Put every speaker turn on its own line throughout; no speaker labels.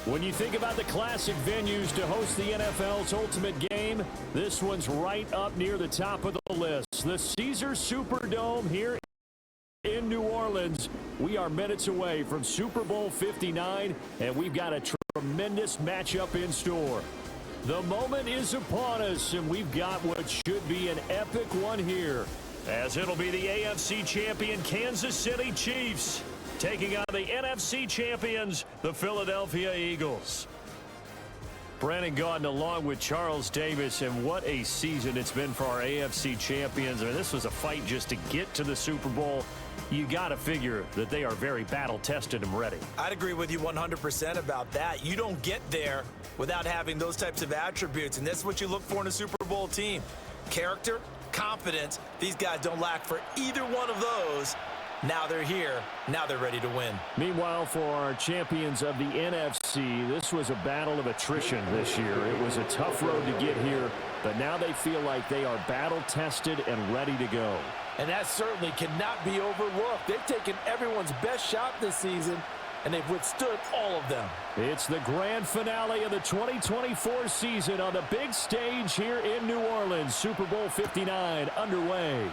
When you think about the classic venues to host the NFL's ultimate game, this one's right up near the top of the list. The Caesars Superdome here in New Orleans. We are minutes away from Super Bowl 59, and we've got a tremendous matchup in store. The moment is upon us, and we've got what should be an epic one here, as it'll be the AFC champion Kansas City Chiefs taking on the NFC champions, the Philadelphia Eagles. Brandon Gaudin along with Charles Davis, and what a season it's been for our AFC champions. I mean, this was a fight just to get to the Super Bowl. You got to figure that they are very battle-tested and ready.
I'd agree with you 100% about that. You don't get there without having those types of attributes, and that's what you look for in a Super Bowl team. Character, confidence. These guys don't lack for either one of those. Now they're here. Now they're ready to win.
Meanwhile, for our champions of the NFC, this was a battle of attrition this year. It was a tough road to get here, but now they feel like they are battle-tested and ready to go.
And that certainly cannot be overlooked. They've taken everyone's best shot this season, and they've withstood all of them.
It's the grand finale of the 2024 season on the big stage here in New Orleans. Super Bowl 59 underway.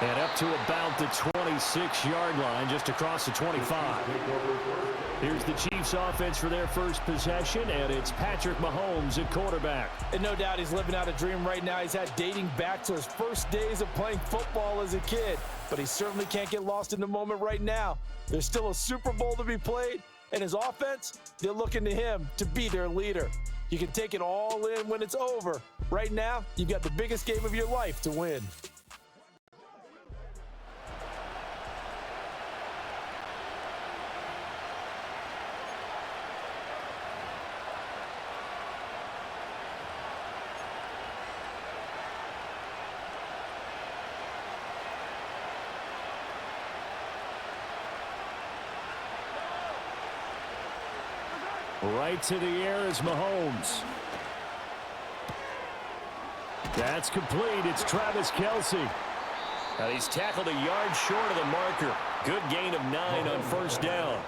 And up to about the 26-yard line, just across the 25. Here's the Chiefs offense for their first possession, and it's Patrick Mahomes at quarterback.
And no doubt he's living out a dream right now. He's had dating back to his first days of playing football as a kid. But he certainly can't get lost in the moment right now. There's still a Super Bowl to be played, and his offense, they're looking to him to be their leader. You can take it all in when it's over. Right now, you've got the biggest game of your life to win.
Right to the air is Mahomes. That's complete. It's Travis Kelce. Now he's tackled a yard short of the marker. Good gain of 9 on first down.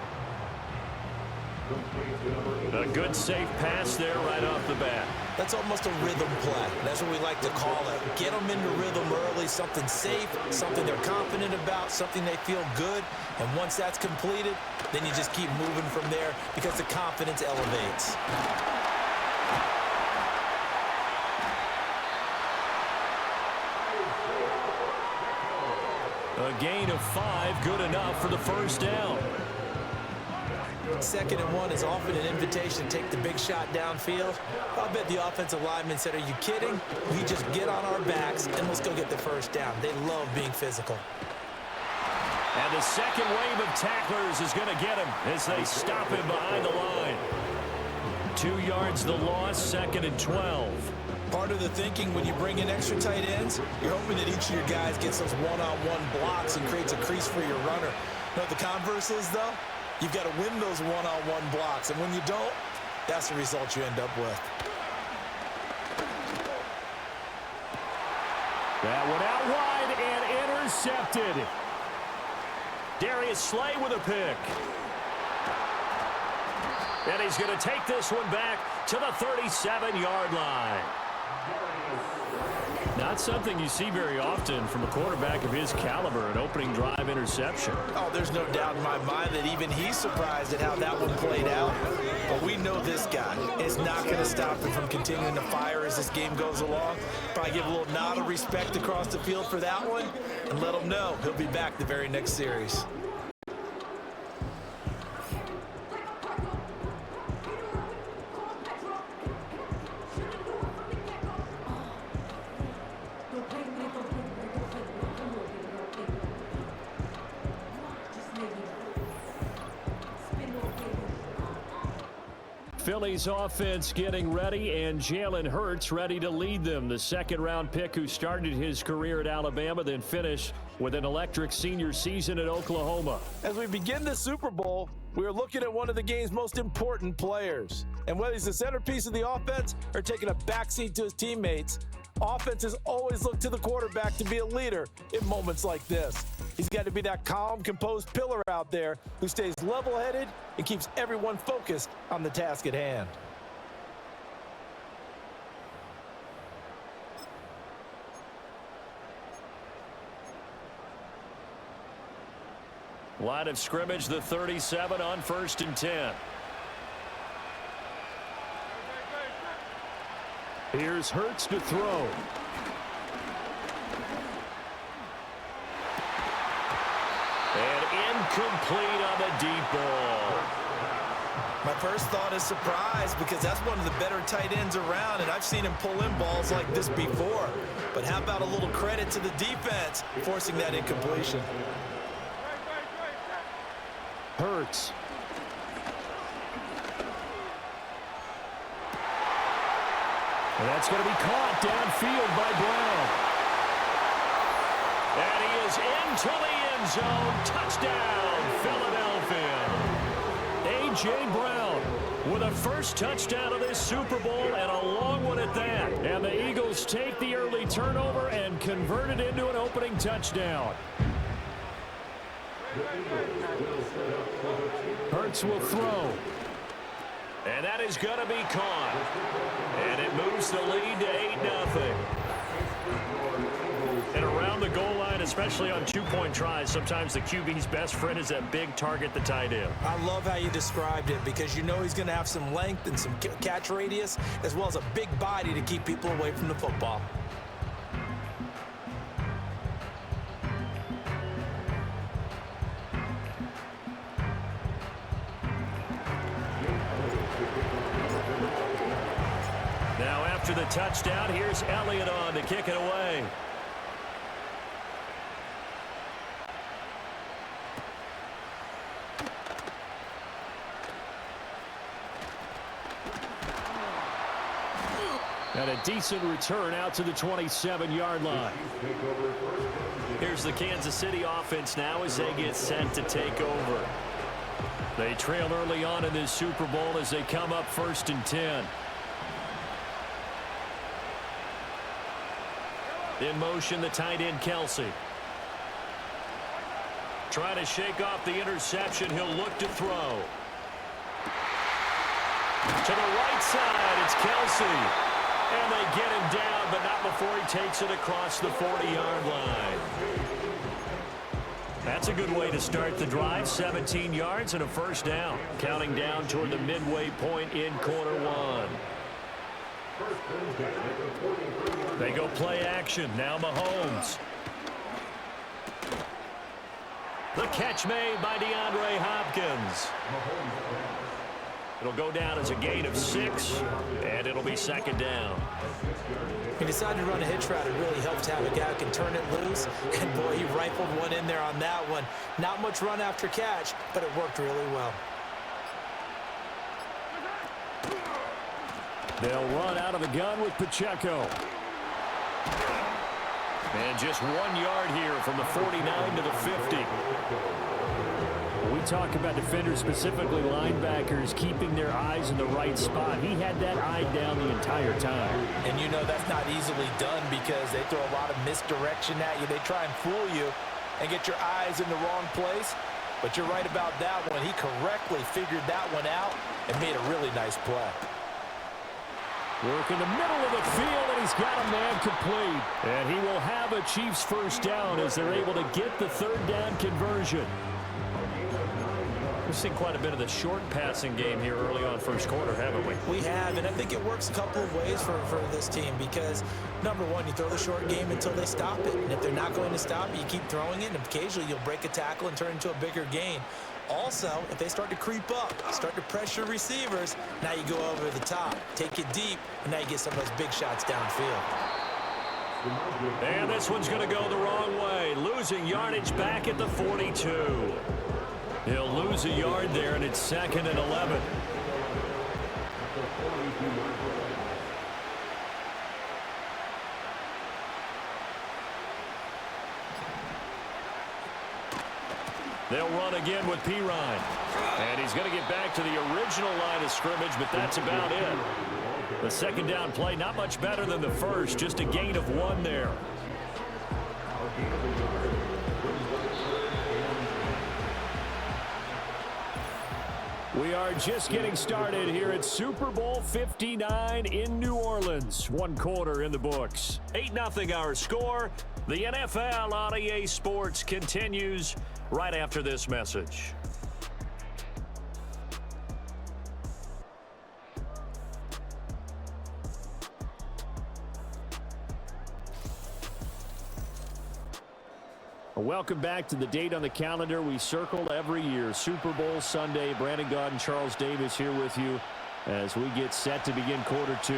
A good safe pass there right off the bat.
That's almost a rhythm play. That's what we like to call it. Get them into rhythm early, something safe, something they're confident about, something they feel good. And once that's completed, then you just keep moving from there because the confidence elevates.
A gain of 5, good enough for the first down.
2nd and 1 is often an invitation to take the big shot downfield. I'll bet the offensive lineman said, "Are you kidding? We just get on our backs and let's go get the first down." They love being physical.
And the second wave of tacklers is going to get him as they stop him behind the line. 2 yards the loss, 2nd and 12.
Part of the thinking when you bring in extra tight ends, you're hoping that each of your guys gets those one-on-one blocks and creates a crease for your runner. You know what the converse is, though? You've got to win those one-on-one blocks, and when you don't, that's the result you end up with.
That one out wide and intercepted. Darius Slay with a pick. And he's going to take this one back to the 37-yard line. Not something you see very often from a quarterback of his caliber, an opening drive interception.
Oh, there's no doubt in my mind that even he's surprised at how that one played out. But we know this guy is not going to stop him from continuing to fire as this game goes along. Probably give a little nod of respect across the field for that one and let him know he'll be back the very next series.
Philly's offense getting ready, and Jalen Hurts ready to lead them. The second-round pick who started his career at Alabama, then finished with an electric senior season at Oklahoma.
As we begin the Super Bowl, we are looking at one of the game's most important players. And whether he's the centerpiece of the offense or taking a backseat to his teammates, offenses always look to the quarterback to be a leader in moments like this. He's got to be that calm, composed pillar out there who stays level-headed and keeps everyone focused on the task at hand.
Line of scrimmage, the 37 on 1st and 10. Here's Hurts to throw. And incomplete on the deep ball.
My first thought is surprise because that's one of the better tight ends around, and I've seen him pull in balls like this before. But how about a little credit to the defense forcing that incompletion?
Hurts. And that's going to be caught downfield by Brown. And he is into the end zone. Touchdown, Philadelphia. A.J. Brown with a first touchdown of this Super Bowl, and a long one at that. And the Eagles take the early turnover and convert it into an opening touchdown. Hurts will throw. And that is going to be caught. And it moves the lead to 8-0. And around the goal line, especially on two-point tries, sometimes the QB's best friend is that big target, the tight end.
I love how you described it because you know he's going to have some length and some catch radius as well as a big body to keep people away from the football.
After the touchdown, here's Elliott on to kick it away. And a decent return out to the 27-yard line. Here's the Kansas City offense now as they get set to take over. They trail early on in this Super Bowl as they come up 1st and 10. In motion, the tight end, Kelsey. Trying to shake off the interception. He'll look to throw. To the right side, it's Kelsey. And they get him down, but not before he takes it across the 40-yard line. That's a good way to start the drive. 17 yards and a first down. Counting down toward the midway point in quarter one. They go play action. Now Mahomes. The catch made by DeAndre Hopkins. It'll go down as a gain of 6, and it'll be 2nd down.
He decided to run a hitch route. It really helped to have a guy who can turn it loose. And, boy, he rifled one in there on that one. Not much run after catch, but it worked really well.
They'll run out of the gun with Pacheco. And just 1 yard here from the 49 to the 50. We talk about defenders, specifically linebackers, keeping their eyes in the right spot. He had that eye down the entire time.
And you know that's not easily done because they throw a lot of misdirection at you. They try and fool you and get your eyes in the wrong place. But you're right about that one. He correctly figured that one out and made a really nice play.
Work in the middle of the field, and he's got a man complete. And he will have a Chiefs first down as they're able to get the 3rd down conversion. We've seen quite a bit of the short passing game here early on first quarter, haven't we?
We have, and I think it works a couple of ways for this team because, number one, you throw the short game until they stop it. And if they're not going to stop it, you keep throwing it, and occasionally you'll break a tackle and turn it into a bigger gain. Also, if they start to creep up, start to pressure receivers, now you go over the top, take it deep, and now you get some of those big shots downfield.
And this one's going to go the wrong way, losing yardage back at the 42. He'll lose a yard there, and it's 2nd and 11. They'll run again with Pirine. And he's going to get back to the original line of scrimmage, but that's about it. The 2nd down play, not much better than the first, just a gain of 1 there. We are just getting started here at Super Bowl 59 in New Orleans. 1 quarter in the books. 8-0 our score. The NFL on EA Sports continues right after this message. Welcome back to the date on the calendar we circle every year. Super Bowl Sunday. Brandon Gaud and Charles Davis here with you as we get set to begin quarter 2.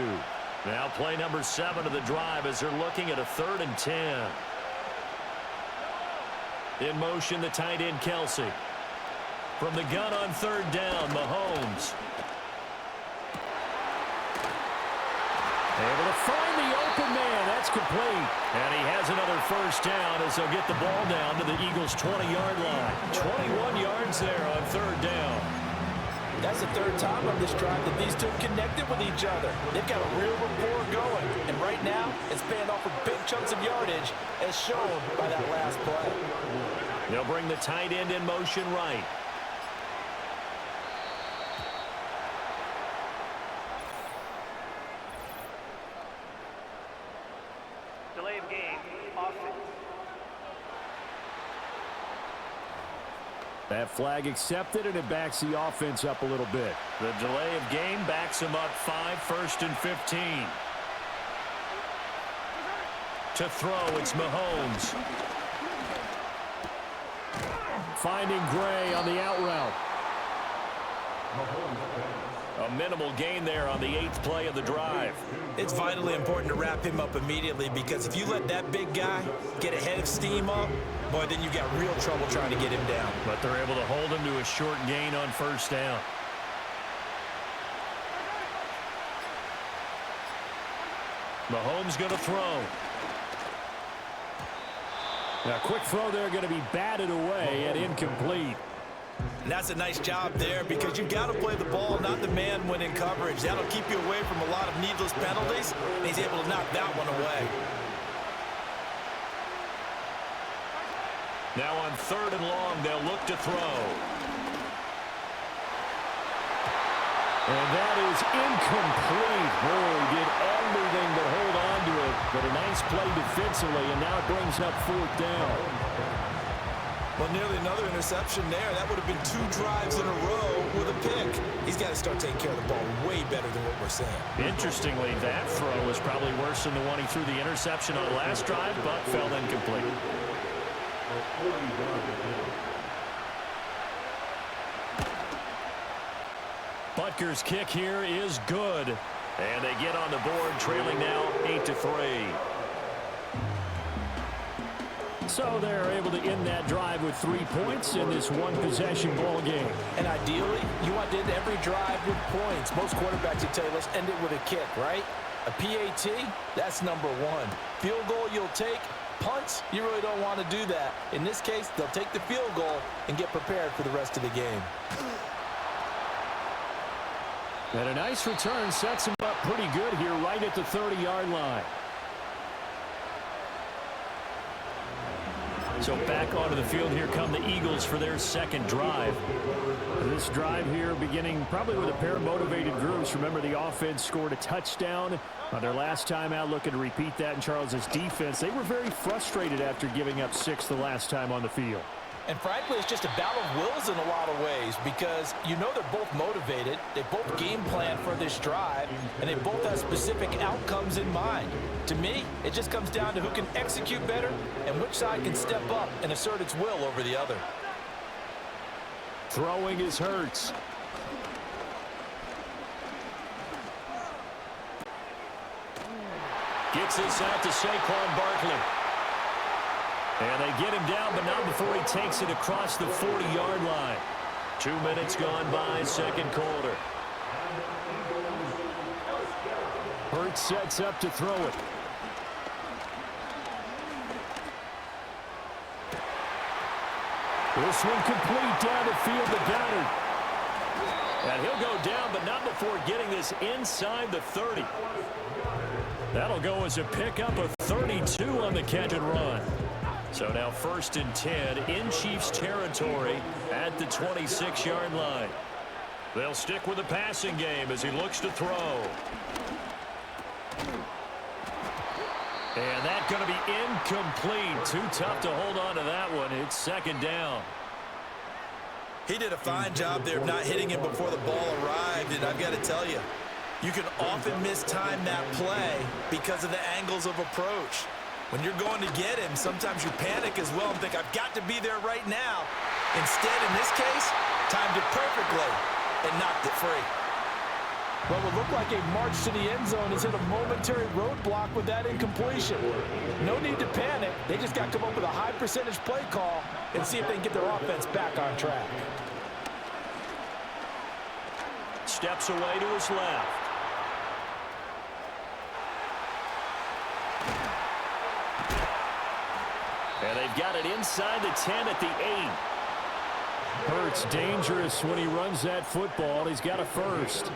Now play number 7 of the drive as they're looking at a 3rd and 10. In motion, the tight end Kelsey. From the gun on 3rd down, Mahomes. Able to find the open man. That's complete. And he has another first down as they'll get the ball down to the Eagles' 20-yard line. 21 yards there on 3rd down.
That's the 3rd time on this drive that these two connected with each other. They've got a real rapport going. And right now, it's paying off with big chunks of yardage as shown by that last play.
They'll bring the tight end in motion right.
Delay of game, offense.
That flag accepted, and it backs the offense up a little bit. The delay of game backs them up 5, 1st and 15. To throw, it's Mahomes. Finding Gray on the out route. A minimal gain there on the 8th play of the drive.
It's vitally important to wrap him up immediately because if you let that big guy get a head of steam up, boy, then you got real trouble trying to get him down.
But they're able to hold him to a short gain on 1st down. Mahomes going to throw. Now, quick throw there going to be batted away and incomplete.
And that's a nice job there because you've got to play the ball, not the man when in coverage. That'll keep you away from a lot of needless penalties, and he's able to knock that one away.
Now on 3rd and long, they'll look to throw. And that is incomplete. Boy, he did everything but hold on to it. But a nice play defensively, and now it brings up 4th down.
Well, nearly another interception there. That would have been 2 drives in a row with a pick. He's got to start taking care of the ball way better than what we're saying. Interestingly, that throw was probably worse than the one he threw the interception on last drive, but fell incomplete.
Butker's kick here is good. And they get on the board, trailing now 8-3. So they're able to end that drive with 3 points in this one-possession ball game.
And ideally, you want to end every drive with points. Most quarterbacks, you tell you, let's end it with a kick, right? A PAT, that's number 1. Field goal you'll take. Punts, you really don't want to do that. In this case, they'll take the field goal and get prepared for the rest of the game.
And a nice return sets him up pretty good here right at the 30-yard line. So back onto the field, here come the Eagles for their 2nd drive. This drive here beginning probably with a pair of motivated groups. Remember, the offense scored a touchdown on their last time out, looking to repeat that in Charles's defense. They were very frustrated after giving up 6 the last time on the field.
And frankly, it's just a battle of wills in a lot of ways because you know they're both motivated, they both game plan for this drive, and they both have specific outcomes in mind. To me, it just comes down to who can execute better and which side can step up and assert its will over the other.
Throwing is Hurts. Gets this out to Saquon Barkley. And they get him down, but not before he takes it across the 40-yard line. 2 minutes gone by, 2nd quarter. Hurts sets up to throw it. This one complete down the field to Goddard. And he'll go down, but not before getting this inside the 30. That'll go as a pickup of 32 on the catch and run. So now 1st and 10 in Chiefs territory at the 26-yard line. They'll stick with the passing game as he looks to throw. And that's going to be incomplete. Too tough to hold on to that one. It's second down.
He did a fine job there of not hitting him before the ball arrived, and I've got to tell you, you can often mistime that play because of the angles of approach. When you're going to get him, sometimes you panic as well and think, I've got to be there right now. Instead, in this case, timed it perfectly and knocked it free.
Well, it looked like a march to the end zone has hit a momentary roadblock with that incompletion. No need to panic. They just got to come up with a high percentage play call and see if they can get their offense back on track.
Steps away to his left. And they've got it inside the 10 at the 8. Hurts dangerous when he runs that football. He's got a first.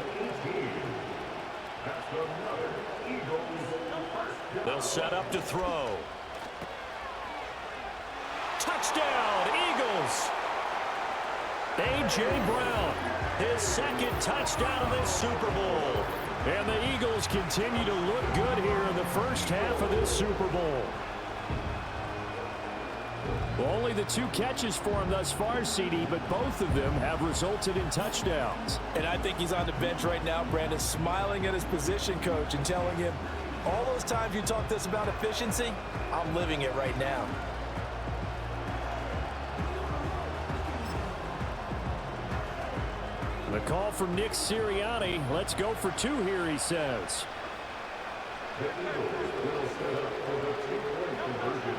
They'll set up to throw. Touchdown, Eagles! A.J. Brown, his second touchdown of this Super Bowl. And the Eagles continue to look good here in the first half of this Super Bowl. Well, only the 2 catches for him thus far, CD, but both of them have resulted in touchdowns.
And I think he's on the bench right now, Brandon, smiling at his position coach and telling him, all those times you talked to us about efficiency, I'm living it right now.
The call from Nick Sirianni. Let's go for 2 here, he says.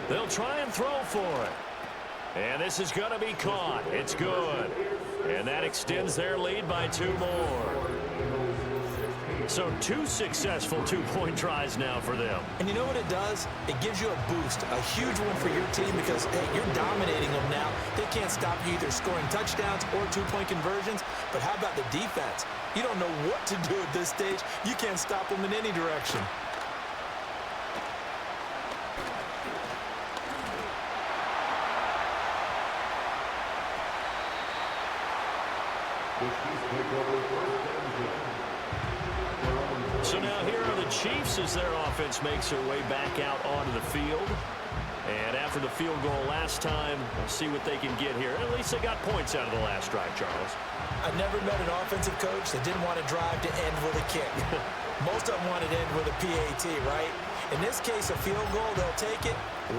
They'll try and throw for it. And this is going to be caught. It's good. And that extends their lead by 2 more. So 2 successful 2-point tries now for them.
And you know what it does? It gives you a boost, a huge one for your team because, hey, you're dominating them now. They can't stop you either scoring touchdowns or 2-point conversions. But how about the defense? You don't know what to do at this stage. You can't stop them in any direction.
So now here are the Chiefs as their offense makes their way back out onto the field. And after the field goal last time, we'll see what they can get here. At least they got points out of the last drive, Charles.
I've never met an offensive coach that didn't want to drive to end with a kick. Most of them wanted to end with a PAT, right? In this case, a field goal, they'll take it.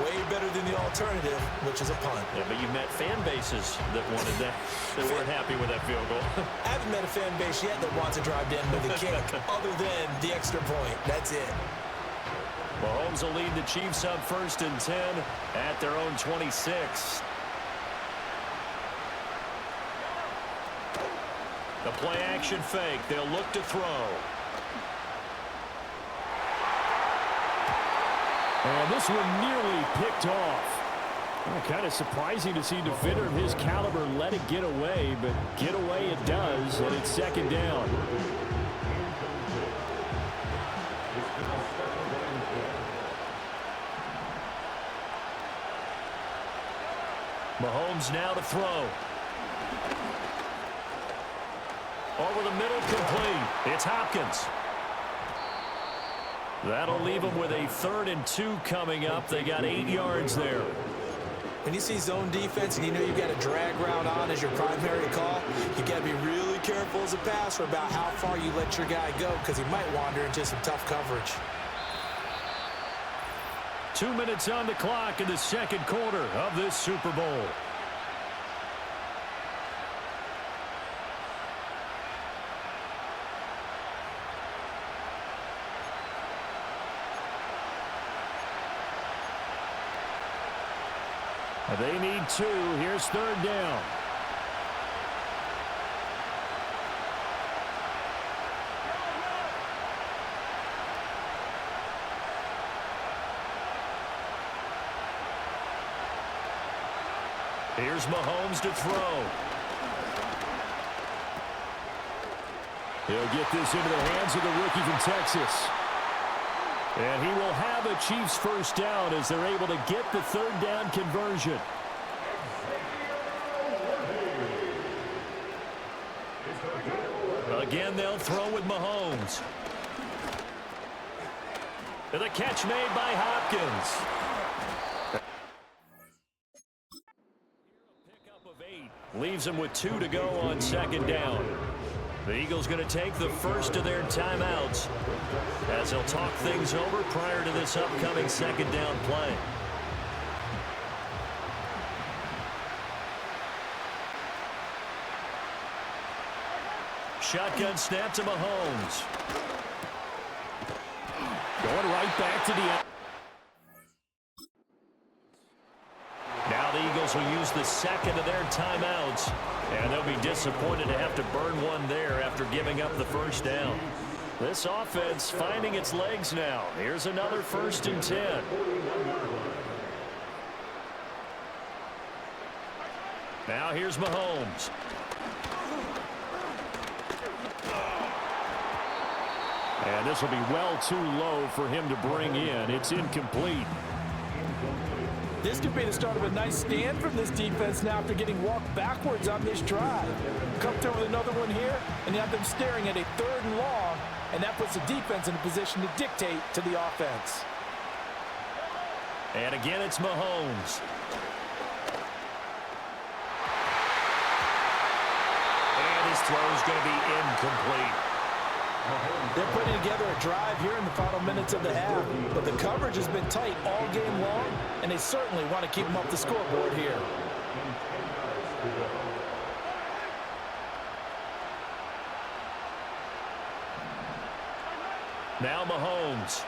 Way better than the alternative, which is a punt.
Yeah, but you met fan bases that wanted that. They weren't happy with that field goal.
I haven't met a fan base yet that wants to drive to end with a kick, other than the extra point. That's it.
Mahomes will lead the Chiefs up 1st and 10 at their own 26. The play action fake. They'll look to throw. And this one nearly picked off. Well, kind of surprising to see a defender of his caliber let it get away, but get away it does, and it's second down. Mahomes now to throw. Over the middle, complete. It's Hopkins. That'll leave them with a 3rd and 2 coming up. They got 8 yards there.
When you see zone defense and you know you've got a drag route on as your primary call, you got to be really careful as a passer about how far you let your guy go because he might wander into some tough coverage.
2 minutes on the clock in the second quarter of this Super Bowl. They need 2. Here's 3rd down. Here's Mahomes to throw. He'll get this into the hands of the rookie from Texas. And he will have a Chiefs first down as they're able to get the 3rd down conversion. Again, they'll throw with Mahomes. And the catch made by Hopkins. Pickup of 8. Leaves them with 2 to go on second down. The Eagles going to take the first of their timeouts as they'll talk things over prior to this upcoming second down play. Shotgun snap to Mahomes. Going right back to the end. Now the Eagles will use the second of their timeouts, and they'll be disappointed to have to burn one there after giving up the first down. This offense finding its legs now. Here's another 1st and 10. Now here's Mahomes. And this will be well too low for him to bring in. It's incomplete.
This could be the start of a nice stand from this defense now after getting walked backwards on this drive. Come through with another one here, and you have them staring at a 3rd and long, and that puts the defense in a position to dictate to the offense.
And again, it's Mahomes. And his throw is going to be incomplete.
They're putting together a drive here in the final minutes of the half, but the coverage has been tight all game long, and they certainly want to keep them up the scoreboard here.
Now Mahomes.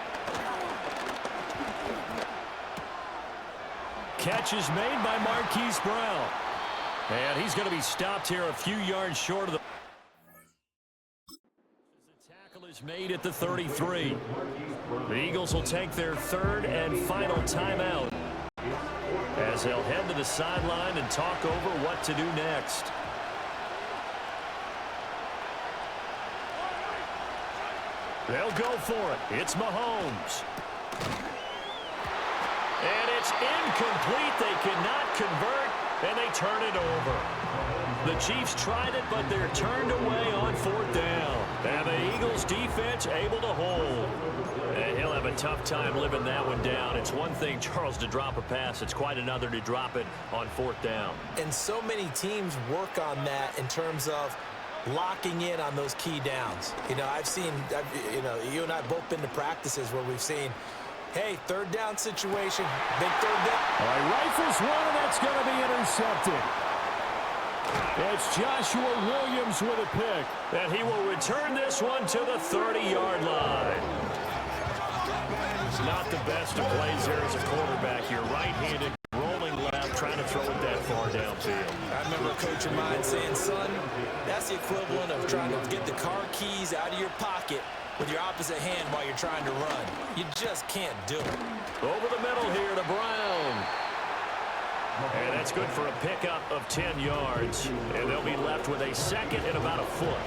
Catch is made by Marquise Brown. And he's going to be stopped here a few yards short of the... Made at the 33. The Eagles will take their 3rd and final timeout as they'll head to the sideline and talk over what to do next. They'll go for it. It's Mahomes. And it's incomplete. They cannot convert, and they turn it over. The Chiefs tried it, but they're turned away on 4th down. And the Eagles defense able to hold. And he'll have a tough time living that one down. It's one thing, Charles, to drop a pass. It's quite another to drop it on 4th down.
And so many teams work on that in terms of locking in on those key downs. You know, you and I have both been to practices where we've seen, hey, 3rd down situation, big 3rd down.
All right, rifles one, and that's going to be intercepted. It's Joshua Williams with a pick, and he will return this one to the 30-yard line. It's not the best of plays there as a quarterback. You're right-handed, rolling left, trying to throw it that far downfield.
I remember a coach of mine saying, son, that's the equivalent of trying to get the car keys out of your pocket with your opposite hand while you're trying to run. You just can't do it.
Over the middle here to Brown. And that's good for a pickup of 10 yards. And they'll be left with a 2nd and about a foot.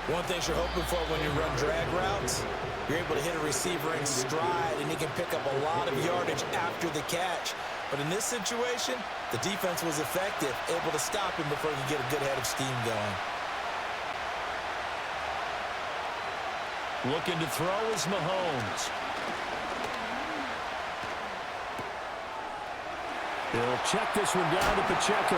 One thing you're hoping for when you run drag routes, you're able to hit a receiver in stride, and he can pick up a lot of yardage after the catch. But in this situation, the defense was effective, able to stop him before he could get a good head of steam going.
Looking to throw is Mahomes. He'll check this one down to Pacheco.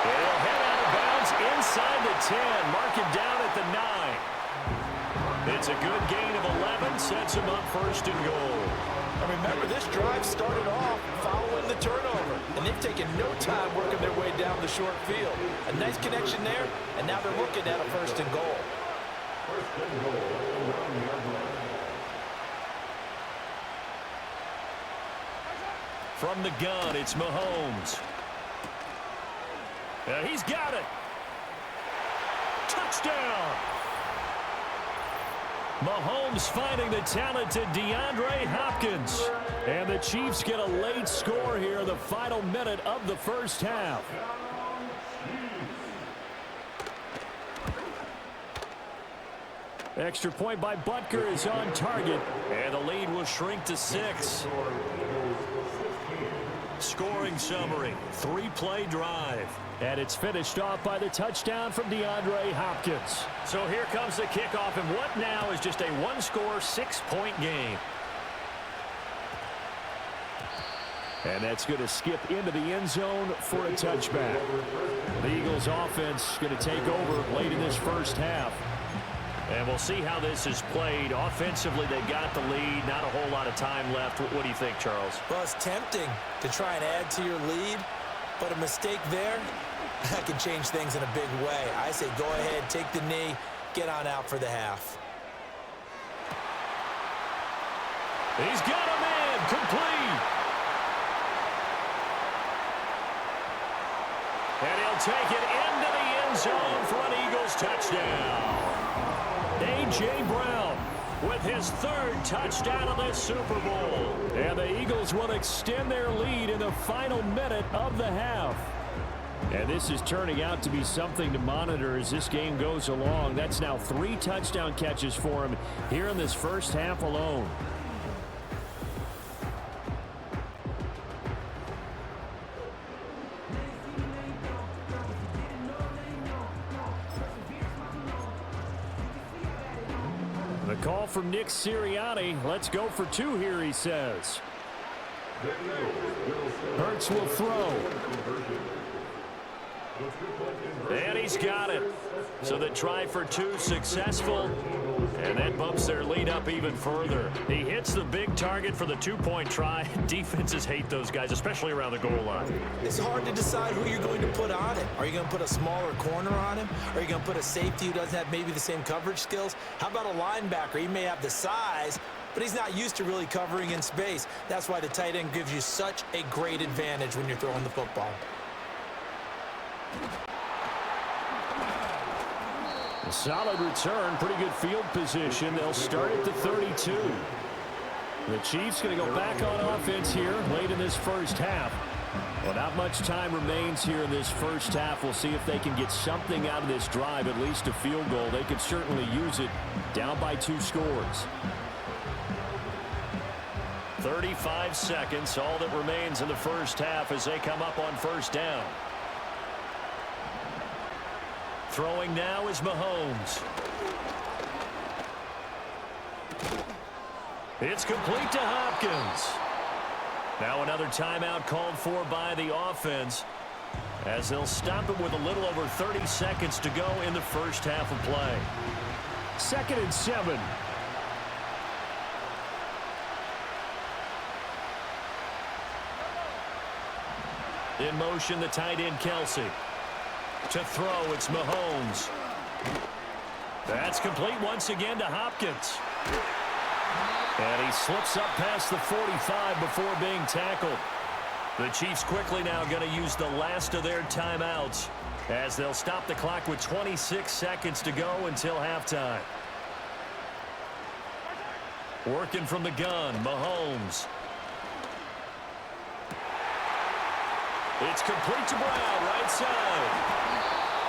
He'll head out of bounds inside the 10. Mark him down at the 9. It's a good gain of 11. Sets him up 1st and goal.
And remember, this drive started off following the turnover, and they've taken no time working their way down the short field. A nice connection there, and now they're looking at a 1st and goal.
From the gun, it's Mahomes. He's got it. Touchdown. Mahomes finding the talented DeAndre Hopkins. And the Chiefs get a late score here in the final minute of the 1st half. Extra point by Butker is on target. And the lead will shrink to 6. Scoring summary, 3-play drive. And it's finished off by the touchdown from DeAndre Hopkins. So here comes the kickoff, and what now is just a one-score, 6-point game. And that's going to skip into the end zone for a touchback. The Eagles offense going to take over late in this first half. And we'll see how this is played. Offensively, they got the lead. Not a whole lot of time left. What do you think, Charles?
Well, it's tempting to try and add to your lead, but a mistake there, that can change things in a big way. I say go ahead, take the knee, get on out for the half.
He's got a man complete. And he'll take it into the end zone for an Eagles touchdown. A.J. Brown with his third touchdown of this Super Bowl. And the Eagles will extend their lead in the final minute of the half. And this is turning out to be something to monitor as this game goes along. That's now 3 touchdown catches for him here in this first half alone. The call from Nick Sirianni. Let's go for 2 here, he says. Hurts will throw. And he's got it. So the try for 2 successful. And that bumps their lead up even further. He hits the big target for the 2-point try. Defenses hate those guys, especially around the goal line.
It's hard to decide who you're going to put on him. Are you going to put a smaller corner on him? Are you going to put a safety who doesn't have maybe the same coverage skills? How about a linebacker? He may have the size, but he's not used to really covering in space. That's why the tight end gives you such a great advantage when you're throwing the football.
A solid return, pretty good field position. They'll start at the 32. The Chiefs going to go back on offense here late in this first half. Well, not much time remains here in this first half. We'll see if they can get something out of this drive, at least a field goal. They could certainly use it down by 2 scores. 35 seconds, all that remains in the first half as they come up on first down. Throwing now is Mahomes. It's complete to Hopkins. Now another timeout called for by the offense as they'll stop it with a little over 30 seconds to go in the first half of play. 2nd and 7. In motion, the tight end Kelsey. To throw, it's Mahomes. That's complete once again to Hopkins. And he slips up past the 45 before being tackled. The Chiefs quickly now going to use the last of their timeouts as they'll stop the clock with 26 seconds to go until halftime. Working from the gun, Mahomes. It's complete to Brown, right side.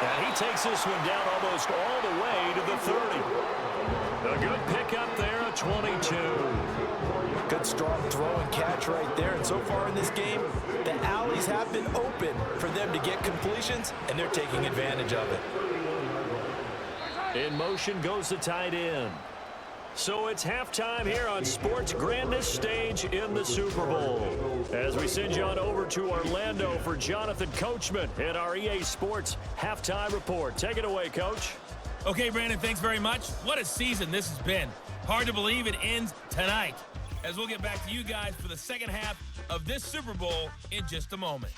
And he takes this one down almost all the way to the 30. A good pickup there, a 22.
Good strong throw and catch right there. And so far in this game, the alleys have been open for them to get completions, and they're taking advantage of it.
In motion goes the tight end. So it's halftime here on sports' grandest stage in the Super Bowl. As we send you on over to Orlando for Jonathan Coachman in our EA Sports Halftime Report. Take it away, Coach.
Okay, Brandon, thanks very much. What a season this has been. Hard to believe it ends tonight, as we'll get back to you guys for the second half of this Super Bowl in just a moment.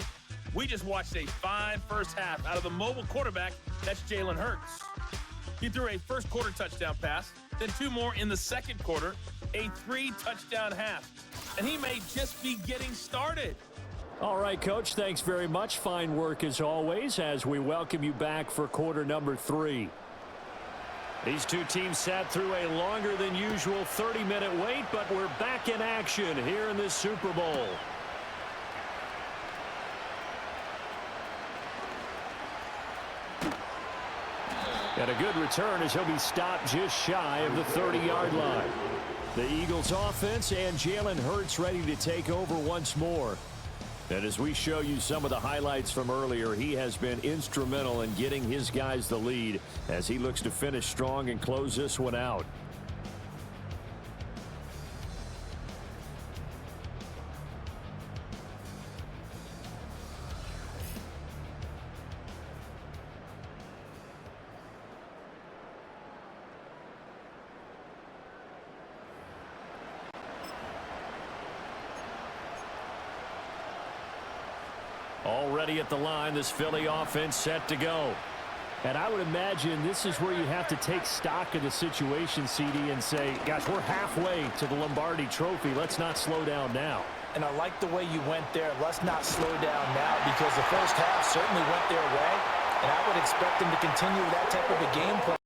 We just watched a fine first half out of the mobile quarterback, that's Jalen Hurts. He threw a first quarter touchdown pass, then 2 more in the second quarter, a 3-touchdown half. And he may just be getting started.
All right, Coach, thanks very much. Fine work as always as we welcome you back for quarter number 3. These 2 teams sat through a longer than usual 30-minute wait, but we're back in action here in this Super Bowl. And a good return as he'll be stopped just shy of the 30-yard line. The Eagles offense and Jalen Hurts ready to take over once more. And as we show you some of the highlights from earlier, he has been instrumental in getting his guys the lead as he looks to finish strong and close this one out. Already at the line, this Philly offense set to go. And I would imagine this is where you have to take stock of the situation, CD, and say, gosh, we're halfway to the Lombardi Trophy. Let's not slow down now.
And I like the way you went there. Let's not slow down now, because the first half certainly went their way. And I would expect them to continue with that type of a game plan